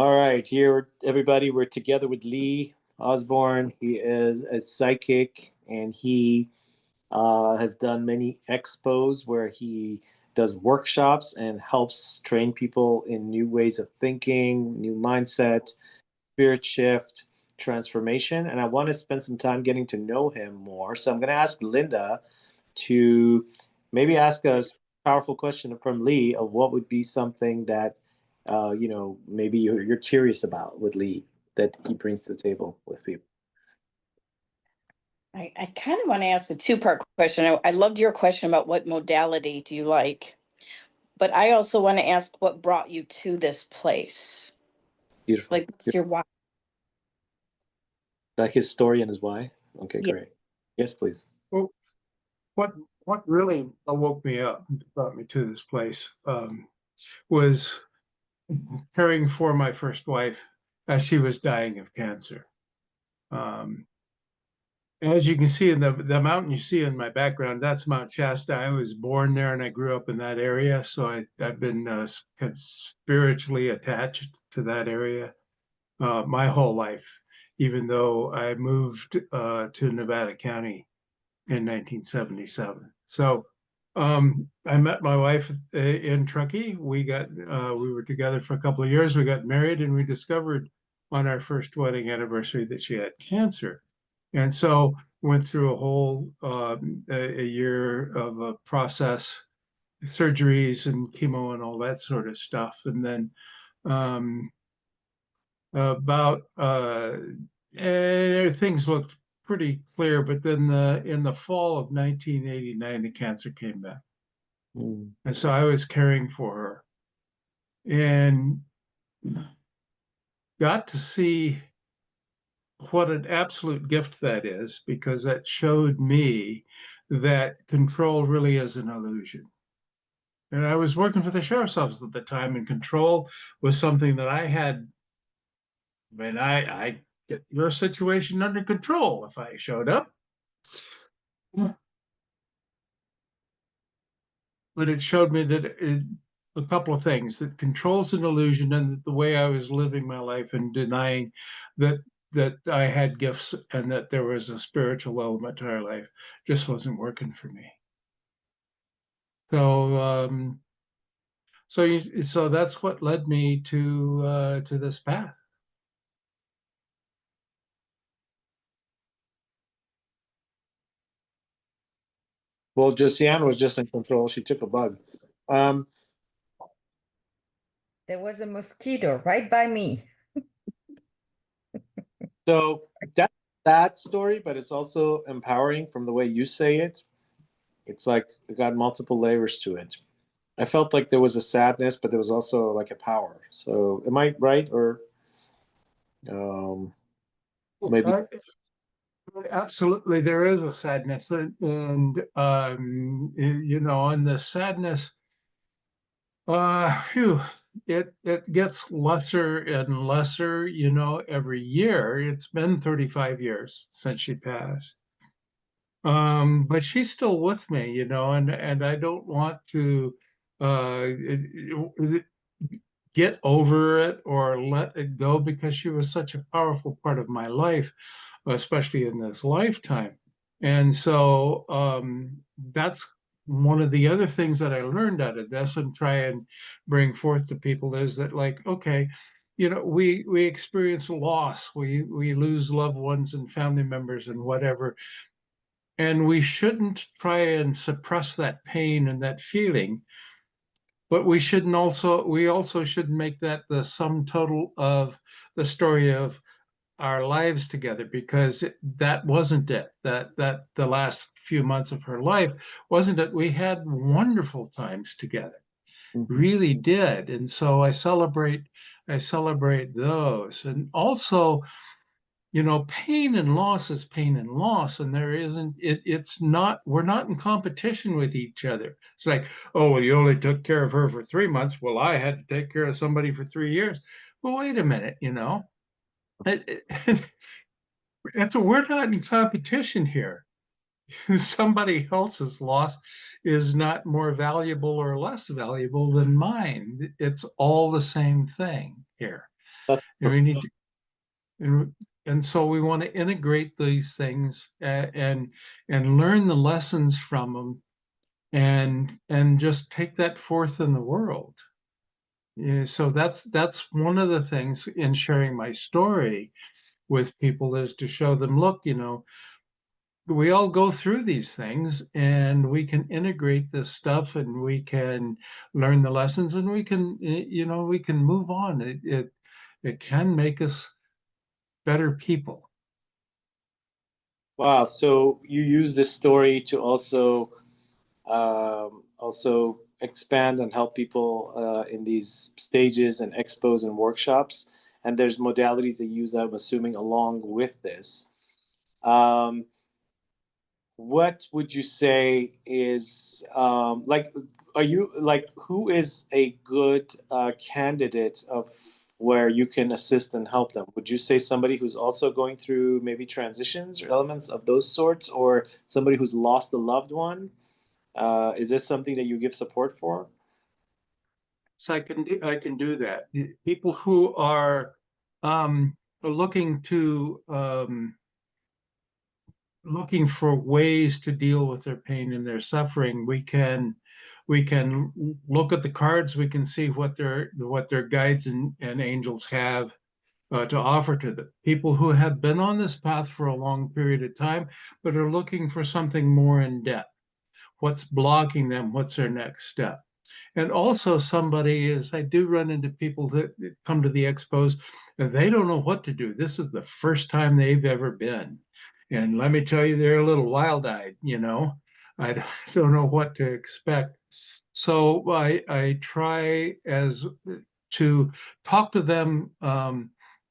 All right, here, everybody, we're together with Lee Osborne. He is a psychic and he has done many expos where he does workshops and helps train people in new ways of thinking, new mindset, spirit shift, transformation. And I want to spend some time getting to know him more. So I'm going to ask Linda to maybe ask us a powerful question from Lee of what would be something that maybe you're curious about with Lee that he brings to the table with you. I kind of want to ask a two-part question. I loved your question about what modality do you like, but I also want to ask what brought you to this place? Beautiful. Like, what's your why? Like his story and his why. Okay, Yeah. great. Yes, please. Well, what what really awoke me up, brought me to this place, was caring for my first wife as she was dying of cancer. Um, as you can see in the mountain you see in my background, that's Mount Shasta. I was born there and I grew up in that area, so I've been kind of spiritually attached to that area my whole life, even though I moved to Nevada County in 1977. So I met my wife in Truckee. We were together for a couple of years. We got married, and we discovered on our first wedding anniversary that she had cancer. And so went through a whole a year of a process, surgeries and chemo and all that sort of stuff. And then um, about things looked pretty clear, but then in the fall of 1989, the cancer came back. Mm. And so I was caring for her and got to see what an absolute gift that is, because that showed me that control really is an illusion. And I was working for the sheriff's office at the time, and control was something that I had. I mean, I get your situation under control if I showed up. But it showed me that a couple of things: that control's an illusion, and that the way I was living my life and denying that I had gifts and that there was a spiritual element to our life just wasn't working for me. So so that's what led me to this path. Well, Josiane was just in control. She took a bug. Um, There was a mosquito right by me. so that's that story, but it's also empowering from the way you say it. It's like it got multiple layers to it. I felt like there was a sadness, but there was also like a power. So am I right? Or um, maybe Absolutely, there is a sadness, and and the sadness, phew, it gets lesser and lesser, every year. It's been 35 years since she passed. But she's still with me, and I don't want to get over it or let it go, because she was such a powerful part of my life, especially in this lifetime. And so that's one of the other things that I learned out of this and try and bring forth to people is that, like, okay, we experience loss, we lose loved ones and family members and whatever, and we shouldn't try and suppress that pain and that feeling, but we also shouldn't make that the sum total of the story of our lives together, because that wasn't it. That the last few months of her life wasn't it. We had wonderful times together, really did. And so I celebrate those. And also, pain and loss is pain and loss, and there isn't it's not we're not in competition with each other. It's like, oh, well, you only took care of her for 3 months, well, I had to take care of somebody for 3 years. Well, wait a minute, we're not in competition here. Somebody else's loss is not more valuable or less valuable than mine. It's all the same thing here. That's And we need to, and so we want to integrate these things and learn the lessons from them and just take that forth in the world. Yeah, so that's one of the things in sharing my story with people is to show them, look, we all go through these things and we can integrate this stuff and we can learn the lessons and we can, we can move on. It can make us better people. wow. So you use this story to also expand and help people in these stages and expos and workshops. And there's modalities they use, I'm assuming, along with this. Um, what would you say is like, are you like, who is a good candidate of where you can assist and help them? Would you say somebody who's also going through maybe transitions or elements of those sorts, or somebody who's lost a loved one? Is this something that you give support for? So I can do that. People who are looking to looking for ways to deal with their pain and their suffering, we can look at the cards, we can see what their guides and angels have to offer to them. People who have been on this path for a long period of time, but are looking for something more in depth. What's blocking them? What's their next step? And also somebody is, I do run into people that come to the expos and they don't know what to do. This is the first time they've ever been. And let me tell you, they're a little wild-eyed. I don't know what to expect. So I try as to talk to them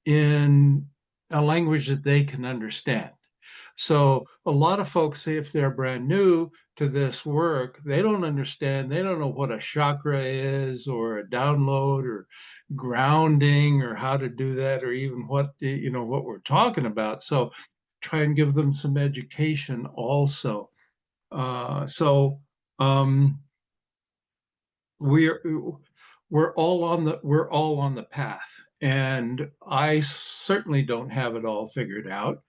in a language that they can understand. So a lot of folks, if they're brand new to this work, they don't understand, they don't know what a chakra is or a download or grounding or how to do that or even what we're talking about. So try and give them some education also. So um, we're we're all on the path, and I certainly don't have it all figured out.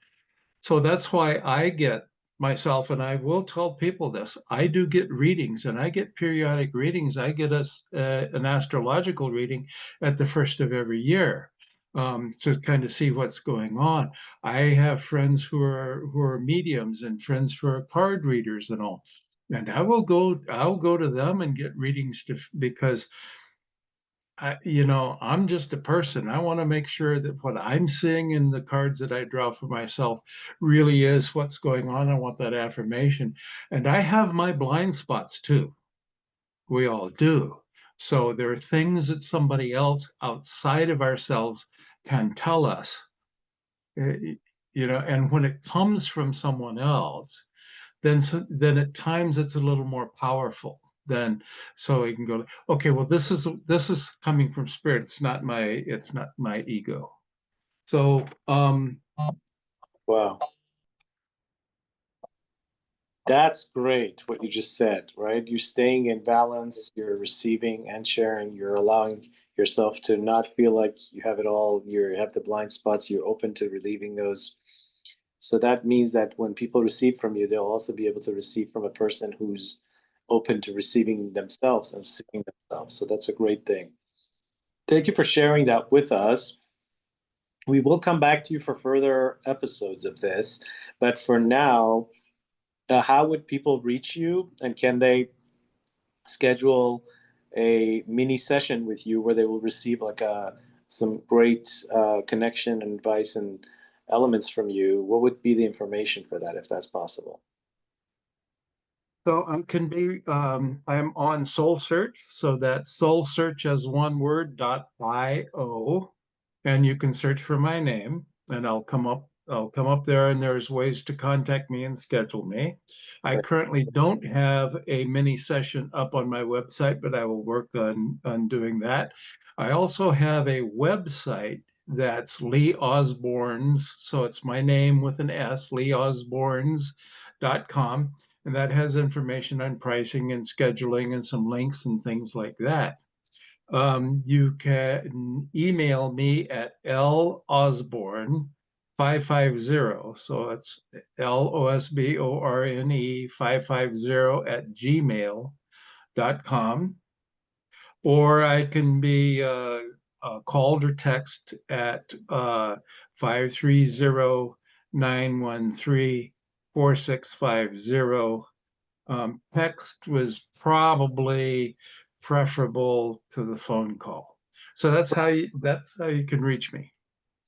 So that's why I get myself, and I will tell people this, I do get readings and I get periodic readings. I get an astrological reading at the first of every year to kind of see what's going on. I have friends who are mediums and friends who are card readers and all. And I'll go to them and get readings because I'm just a person. I want to make sure that what I'm seeing in the cards that I draw for myself really is what's going on. I want that affirmation. And I have my blind spots too. We all do. So there are things that somebody else outside of ourselves can tell us, uh, and when it comes from someone else, then at times it's a little more powerful than so you can go, okay, well, this is coming from spirit. It's not my ego. So Wow. That's great what you just said, right? You're staying in balance, you're receiving and sharing, you're allowing yourself to not feel like you have it all, you have the blind spots, you're open to relieving those. So that means that when people receive from you, they'll also be able to receive from a person who's open to receiving themselves and seeing themselves. So that's a great thing. Thank you for sharing that with us. We will come back to you for further episodes of this, but for now, how would people reach you, and can they schedule a mini session with you where they will receive like some great connection and advice and elements from you? What would be the information for that, if that's possible? so can be I'm on Soul Search, so that's Soul Search as one word .io, and you can search for my name and I'll come up there, and there's ways to contact me and schedule me. I Right. currently don't have a mini session up on my website, but I will work on doing that. I also have a website that's Lee Osborne's, so it's my name with an S, leeosborns.com, and that has information on pricing and scheduling and some links and things like that. You can email me at losborne550. So it's LOSBORNE 550 at gmail.com. Or I can be called or text at 530-913-4650. Text was probably preferable to the phone call. So that's how you can reach me.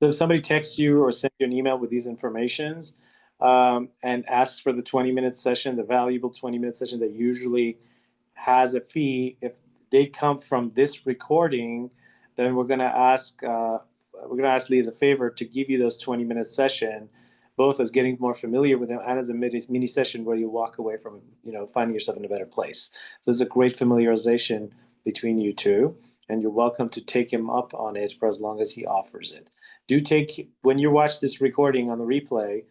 So if somebody texts you or sends you an email with these informations and asks for the 20-minute session, the valuable 20-minute session that usually has a fee, if they come from this recording, then we're going to ask Lee as a favor to give you those 20-minute session, both as getting more familiar with him and as a mini session where you walk away from, finding yourself in a better place. So it's a great familiarization between you two, and you're welcome to take him up on it for as long as he offers it. When you watch this recording on the replay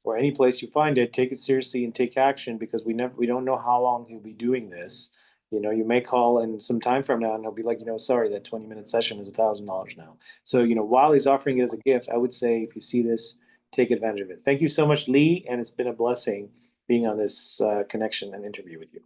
or any place you find it, take it seriously and take action, because we don't know how long he'll be doing this. You may call in some time from now and he'll be like, sorry, that 20-minute session is $1,000 now. So, while he's offering it as a gift, I would say if you see this, take advantage of it. Thank you so much, Lee. And it's been a blessing being on this connection and interview with you.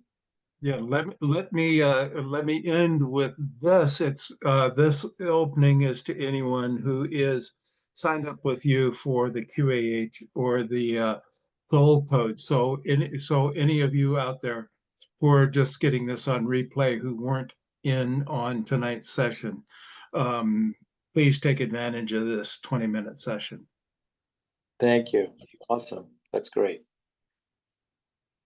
Yeah, let me end with this. It's this opening is to anyone who is signed up with you for the QAH or the Gold Code. So any of you out there who are just getting this on replay who weren't in on tonight's session, please take advantage of this 20-minute session. Thank you. Awesome. That's great.